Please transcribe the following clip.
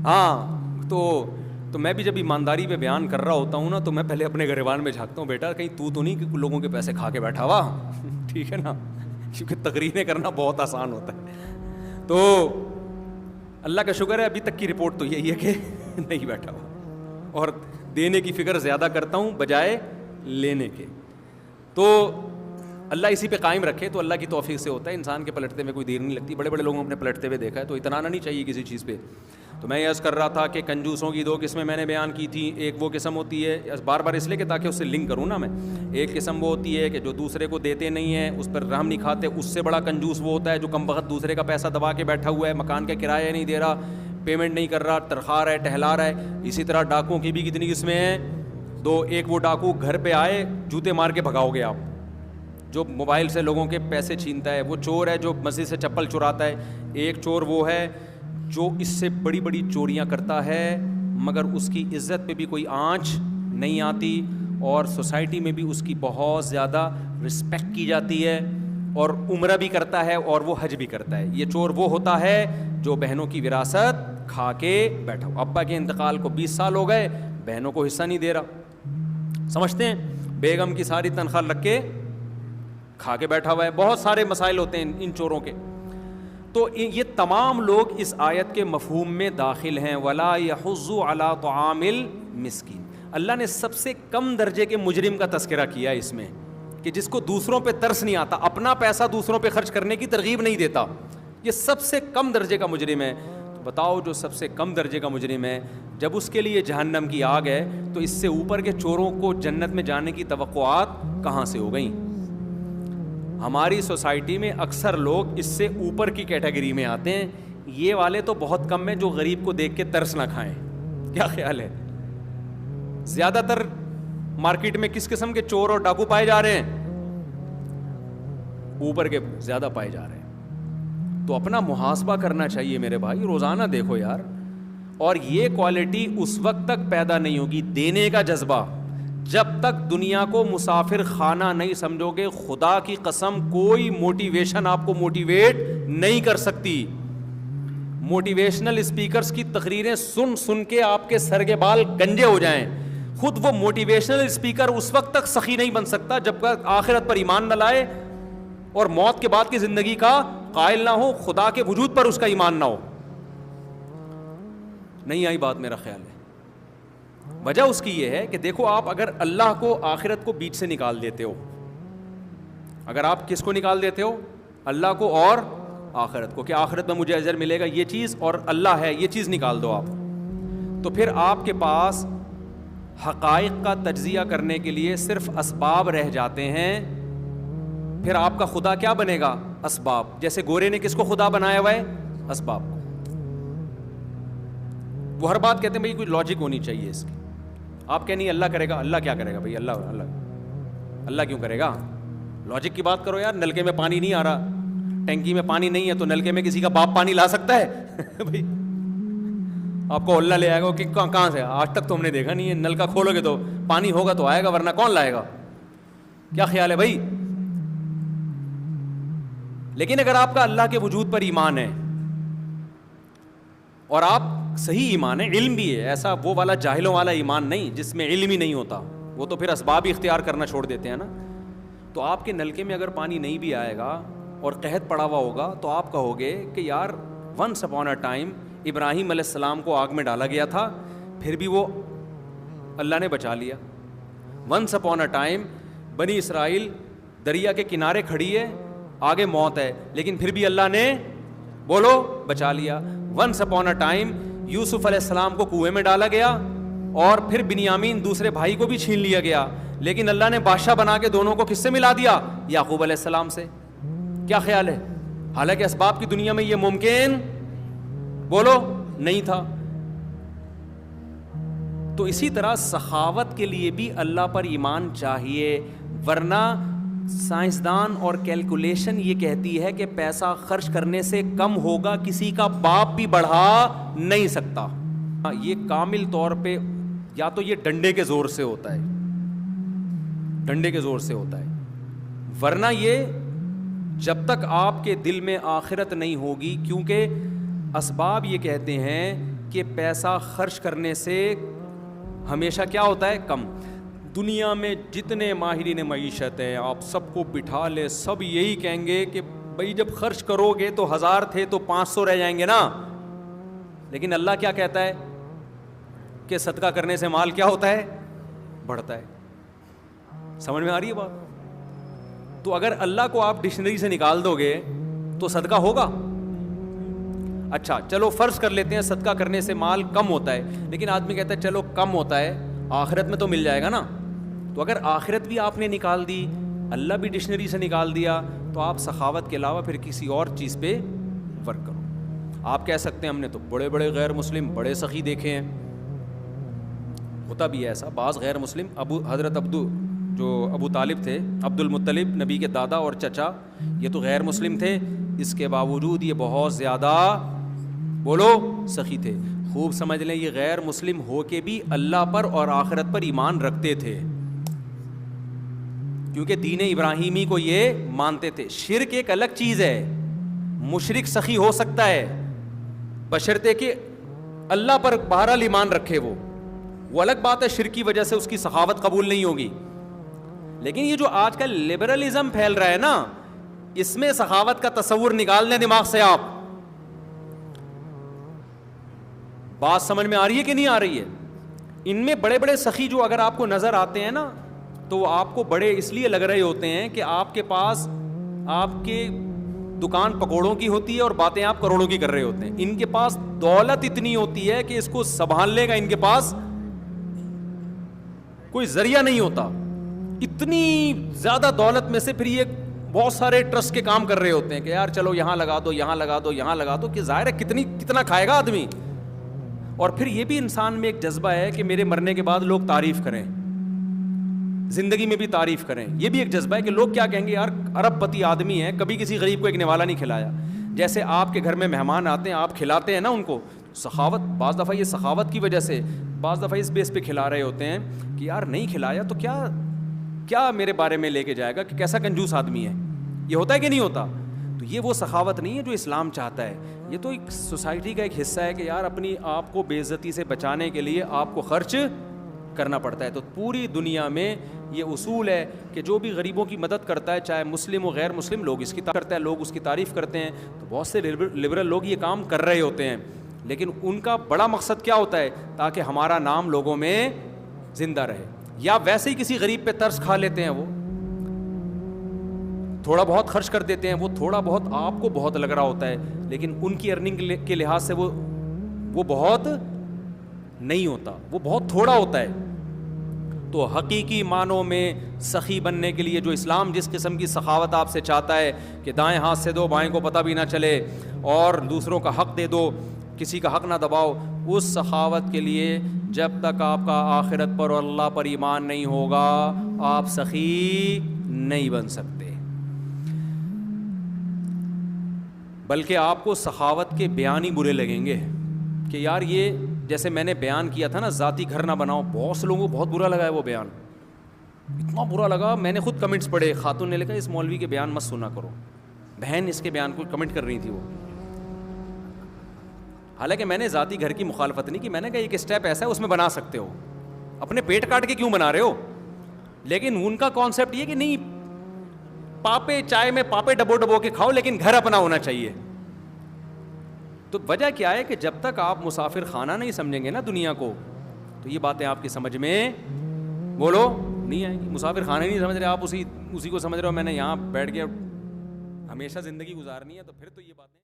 ہاں تو میں بھی جب ایمانداری پہ بیان کر رہا ہوتا ہوں نا تو میں پہلے اپنے گریبان میں جھانکتا ہوں، بیٹا کہیں تو نہیں کہ لوگوں کے پیسے کھا کے بیٹھا ہوا ٹھیک ہے نا، کیونکہ تقریریں کرنا بہت آسان ہوتا ہے. تو اللہ کا شکر ہے ابھی تک کی رپورٹ تو یہی ہے کہ نہیں بیٹھا ہوا، اور دینے کی فکر زیادہ کرتا ہوں بجائے لینے کے. تو اللہ اسی پہ قائم رکھے. تو اللہ کی توفیق سے ہوتا ہے، انسان کے پلٹتے میں کوئی دیر نہیں لگتی. بڑے بڑے لوگوں نے پلٹتے ہوئے دیکھا ہے، تو اتنانا نہیں چاہیے کسی چیز پہ. تو میں عرض کر رہا تھا کہ کنجوسوں کی دو قسمیں میں نے بیان کی تھیں. ایک وہ قسم ہوتی ہے، بار بار اس لیے کہ تاکہ اس سے لنک کروں نا میں، ایک قسم وہ ہوتی ہے کہ جو دوسرے کو دیتے نہیں ہیں، اس پر رحم نہیں کھاتے. اس سے بڑا کنجوس وہ ہوتا ہے جو کم وقت دوسرے کا پیسہ دبا کے بیٹھا ہوا ہے، مکان کا کرایہ نہیں دے رہا، پیمنٹ نہیں کر رہا، ترخا رہا ہے، ٹہلا رہا ہے. اسی طرح ڈاکوؤں کی بھی کتنی قسمیں ہیں؟ دو. ایک وہ ڈاکو گھر پہ آئے جوتے مار کے بھگاؤ گے آپ، جو موبائل سے لوگوں کے پیسے چھینتا ہے. وہ چور ہے جو مسجد سے چپل چراتا ہے. ایک چور وہ ہے جو اس سے بڑی بڑی چوریاں کرتا ہے مگر اس کی عزت پہ بھی کوئی آنچ نہیں آتی، اور سوسائٹی میں بھی اس کی بہت زیادہ رسپیکٹ کی جاتی ہے، اور عمرہ بھی کرتا ہے اور وہ حج بھی کرتا ہے. یہ چور وہ ہوتا ہے جو بہنوں کی وراثت کھا کے بیٹھا ہو. ابا کے انتقال کو 20 سال ہو گئے، بہنوں کو حصہ نہیں دے رہا. سمجھتے ہیں؟ بیگم کی ساری تنخواہ رکھ کے کھا کے بیٹھا ہوا ہے. بہت سارے مسائل ہوتے ہیں ان چوروں کے. تو یہ تمام لوگ اس آیت کے مفہوم میں داخل ہیں. وَلَا يَحُضُّ عَلَىٰ طَعَامِ الْمِسْكِينِ. اللہ نے سب سے کم درجے کے مجرم کا تذکرہ کیا اس میں، کہ جس کو دوسروں پہ ترس نہیں آتا، اپنا پیسہ دوسروں پہ خرچ کرنے کی ترغیب نہیں دیتا. یہ سب سے کم درجے کا مجرم ہے. تو بتاؤ جو سب سے کم درجے کا مجرم ہے، جب اس کے لیے جہنم کی آگ ہے، تو اس سے اوپر کے چوروں کو جنت میں جانے کی توقعات کہاں سے ہو گئیں؟ ہماری سوسائٹی میں اکثر لوگ اس سے اوپر کی کیٹیگری میں آتے ہیں. یہ والے تو بہت کم ہیں جو غریب کو دیکھ کے ترس نہ کھائیں. کیا خیال ہے؟ زیادہ تر مارکیٹ میں کس قسم کے چور اور ڈاکو پائے جا رہے ہیں؟ اوپر کے زیادہ پائے جا رہے ہیں. تو اپنا محاسبہ کرنا چاہیے میرے بھائی، روزانہ دیکھو یار. اور یہ کوالٹی اس وقت تک پیدا نہیں ہوگی، دینے کا جذبہ، جب تک دنیا کو مسافر خانہ نہیں سمجھو گے. خدا کی قسم کوئی موٹیویشن آپ کو موٹیویٹ نہیں کر سکتی. موٹیویشنل اسپیکرز کی تقریریں سن سن کے آپ کے سر کے بال گنجے ہو جائیں. خود وہ موٹیویشنل اسپیکر اس وقت تک سخی نہیں بن سکتا جب تک آخرت پر ایمان نہ لائے اور موت کے بعد کی زندگی کا قائل نہ ہو، خدا کے وجود پر اس کا ایمان نہ ہو. نہیں آئی بات میرا خیال ہے. وجہ اس کی یہ ہے کہ دیکھو، آپ اگر اللہ کو آخرت کو بیچ سے نکال دیتے ہو، اگر آپ کس کو نکال دیتے ہو؟ اللہ کو اور آخرت کو، کہ آخرت میں مجھے اجر ملے گا یہ چیز، اور اللہ ہے یہ چیز نکال دو آپ، تو پھر آپ کے پاس حقائق کا تجزیہ کرنے کے لیے صرف اسباب رہ جاتے ہیں. پھر آپ کا خدا کیا بنے گا؟ اسباب. جیسے گورے نے کس کو خدا بنایا ہوا ہے؟ اسباب کو. وہ ہر بات کہتے ہیں بھائی کوئی لاجک ہونی چاہیے اس کی. آپ کہیں نہیں اللہ کرے گا. اللہ کیا کرے گا بھائی؟ اللہ کیوں کرے گا؟ لاجک کی بات کرو یار. نلکے میں پانی نہیں آ رہا، ٹینکی میں پانی نہیں ہے، تو نلکے میں کسی کا باپ پانی لا سکتا ہے؟ بھائی آپ کو اللہ لے آئے گا کہ کہاں سے؟ آج تک تو ہم نے دیکھا نہیں ہے. نل کا کھولو گے تو پانی ہوگا تو آئے گا، ورنہ کون لائے گا؟ کیا خیال ہے بھائی؟ لیکن اگر آپ کا اللہ کے وجود پر ایمان ہے، اور آپ صحیح ایمان ہے، علم بھی ہے، ایسا وہ والا جاہلوں والا ایمان نہیں جس میں علم ہی نہیں ہوتا، وہ تو پھر اسباب ہی اختیار کرنا چھوڑ دیتے ہیں نا. تو آپ کے نلکے میں اگر پانی نہیں بھی آئے گا اور قحط پڑا ہوا ہوگا، تو آپ کہو گے کہ یار ونس اپون اے ٹائم ابراہیم علیہ السلام کو آگ میں ڈالا گیا تھا، پھر بھی وہ اللہ نے بچا لیا. ونس اپون اے ٹائم بنی اسرائیل دریا کے کنارے کھڑی ہے، آگے موت ہے، لیکن پھر بھی اللہ نے بولو بچا لیا. ونس اپون اے ٹائم یوسف علیہ السلام کو کنویں میں ڈالا گیا، اور پھر بنیامین دوسرے بھائی کو بھی چھین لیا گیا، لیکن اللہ نے بادشاہ بنا کے دونوں کو کس سے ملا دیا؟ یعقوب علیہ السلام سے. کیا خیال ہے؟ حالانکہ اسباب کی دنیا میں یہ ممکن بولو نہیں تھا. تو اسی طرح سخاوت کے لیے بھی اللہ پر ایمان چاہیے، ورنہ سائنسدان اور کیلکولیشن یہ کہتی ہے کہ پیسہ خرچ کرنے سے کم ہوگا کسی کا باپ بھی بڑھا نہیں سکتا. یہ کامل طور پہ یا تو یہ ڈنڈے کے زور سے ہوتا ہے، ڈنڈے کے زور سے ہوتا ہے، ورنہ یہ جب تک آپ کے دل میں آخرت نہیں ہوگی. کیونکہ اسباب یہ کہتے ہیں کہ پیسہ خرچ کرنے سے ہمیشہ کیا ہوتا ہے؟ کم. دنیا میں جتنے ماہرین معیشت ہیں آپ سب کو بٹھا لے, سب یہی کہیں گے کہ بھائی جب خرچ کرو گے تو 1000 تھے تو 500 رہ جائیں گے نا. لیکن اللہ کیا کہتا ہے کہ صدقہ کرنے سے مال کیا ہوتا ہے؟ بڑھتا ہے. سمجھ میں آ رہی ہے بات؟ تو اگر اللہ کو آپ ڈکشنری سے نکال دو گے تو صدقہ ہوگا؟ اچھا چلو فرض کر لیتے ہیں صدقہ کرنے سے مال کم ہوتا ہے, لیکن آدمی کہتا ہے چلو کم ہوتا ہے آخرت میں تو مل جائے گا نا. تو اگر آخرت بھی آپ نے نکال دی, اللہ بھی ڈکشنری سے نکال دیا, تو آپ سخاوت کے علاوہ پھر کسی اور چیز پہ ورک کرو. آپ کہہ سکتے ہیں ہم نے تو بڑے بڑے غیر مسلم بڑے سخی دیکھے ہیں. ہوتا بھی ہے ایسا, بعض غیر مسلم حضرت ابو طالب تھے, عبد المطلب نبی کے دادا اور چچا, یہ تو غیر مسلم تھے, اس کے باوجود یہ بہت زیادہ بولو سخی تھے. خوب سمجھ لیں یہ غیر مسلم ہو کے بھی اللہ پر اور آخرت پر ایمان رکھتے تھے, کیونکہ دین ابراہیمی کو یہ مانتے تھے. شرک ایک الگ چیز ہے, مشرک سخی ہو سکتا ہے بشرطے کہ اللہ پر بہرحال ایمان رکھے. وہ الگ بات ہے, شرک کی وجہ سے اس کی سخاوت قبول نہیں ہوگی. لیکن یہ جو آج کل لبرلزم پھیل رہا ہے نا, اس میں سخاوت کا تصور نکال دیں دماغ سے. آپ بات سمجھ میں آ رہی ہے کہ نہیں آ رہی ہے؟ ان میں بڑے بڑے سخی جو اگر آپ کو نظر آتے ہیں نا, تو وہ آپ کو بڑے اس لیے لگ رہے ہوتے ہیں کہ آپ کے پاس آپ کے دکان پکوڑوں کی ہوتی ہے اور باتیں آپ کروڑوں کی کر رہے ہوتے ہیں. ان کے پاس دولت اتنی ہوتی ہے کہ اس کو سنبھالنے کا ان کے پاس کوئی ذریعہ نہیں ہوتا. اتنی زیادہ دولت میں سے پھر یہ بہت سارے ٹرسٹ کے کام کر رہے ہوتے ہیں کہ یار چلو یہاں لگا دو, یہاں لگا دو, یہاں لگا دو, کہ ظاہر ہے کتنا کھائے گا آدمی. اور پھر یہ بھی انسان میں ایک جذبہ ہے کہ میرے مرنے کے بعد لوگ تعریف کریں, زندگی میں بھی تعریف کریں. یہ بھی ایک جذبہ ہے کہ لوگ کیا کہیں گے, یار ارب پتی آدمی ہے, کبھی کسی غریب کو ایک نوالا نہیں کھلایا. جیسے آپ کے گھر میں مہمان آتے ہیں, آپ کھلاتے ہیں نا ان کو, سخاوت بعض دفعہ یہ سخاوت کی وجہ سے بعض دفعہ اس بیس پہ کھلا رہے ہوتے ہیں کہ یار نہیں کھلایا تو کیا میرے بارے میں لے کے جائے گا کہ کیسا کنجوس آدمی ہے. یہ ہوتا ہے کہ نہیں ہوتا؟ تو یہ وہ سخاوت نہیں ہے جو اسلام چاہتا ہے. یہ تو ایک سوسائٹی کا ایک حصہ ہے کہ یار اپنی آپ کو بے عزتی سے بچانے کے لیے آپ کو خرچ کرنا پڑتا ہے. تو پوری دنیا میں یہ اصول ہے کہ جو بھی غریبوں کی مدد کرتا ہے, چاہے مسلم و غیر مسلم, لوگ اس کی کرتا ہے, لوگ اس کی تعریف کرتے ہیں. تو بہت سے لبرل لوگ یہ کام کر رہے ہوتے ہیں, لیکن ان کا بڑا مقصد کیا ہوتا ہے؟ تاکہ ہمارا نام لوگوں میں زندہ رہے. یا ویسے ہی کسی غریب پہ ترس کھا لیتے ہیں, وہ تھوڑا بہت خرچ کر دیتے ہیں, وہ تھوڑا بہت آپ کو بہت لگ رہا ہوتا ہے, لیکن ان کی ارننگ کے لحاظ سے وہ بہت نہیں ہوتا, وہ بہت تھوڑا ہوتا ہے. تو حقیقی معنوں میں سخی بننے کے لیے جو اسلام جس قسم کی سخاوت آپ سے چاہتا ہے کہ دائیں ہاتھ سے دو بائیں کو پتہ بھی نہ چلے, اور دوسروں کا حق دے دو, کسی کا حق نہ دباؤ, اس سخاوت کے لیے جب تک آپ کا آخرت پر اور اللہ پر ایمان نہیں ہوگا آپ سخی نہیں بن سکتے. بلکہ آپ کو سخاوت کے بیان ہی برے لگیں گے کہ یار یہ جیسے میں نے بیان کیا تھا نا, ذاتی گھر نہ بناؤ, بہت سے لوگوں کو بہت برا لگا ہے وہ بیان, اتنا برا لگا. میں نے خود کمنٹس پڑھے, خاتون نے لکھا اس مولوی کے بیان مت سنا کرو, بہن اس کے بیان کو کمنٹ کر رہی تھی وہ. حالانکہ میں نے ذاتی گھر کی مخالفت نہیں کی, میں نے کہا ایک اسٹیپ ایسا ہے اس میں بنا سکتے ہو, اپنے پیٹ کاٹ کے کیوں بنا رہے ہو. لیکن ان کا کانسیپٹ یہ کہ نہیں پاپے چائے میں پاپے ڈبو کے کھاؤ, لیکن گھر اپنا ہونا چاہیے. تو وجہ کیا ہے کہ جب تک آپ مسافر خانہ نہیں سمجھیں گے نا دنیا کو, تو یہ باتیں آپ کی سمجھ میں بولو نہیں آئیں گی. مسافر خانہ نہیں سمجھ رہے آپ, اسی کو سمجھ رہے ہو میں نے یہاں بیٹھ کے ہمیشہ زندگی گزارنی ہے, تو پھر تو یہ باتیں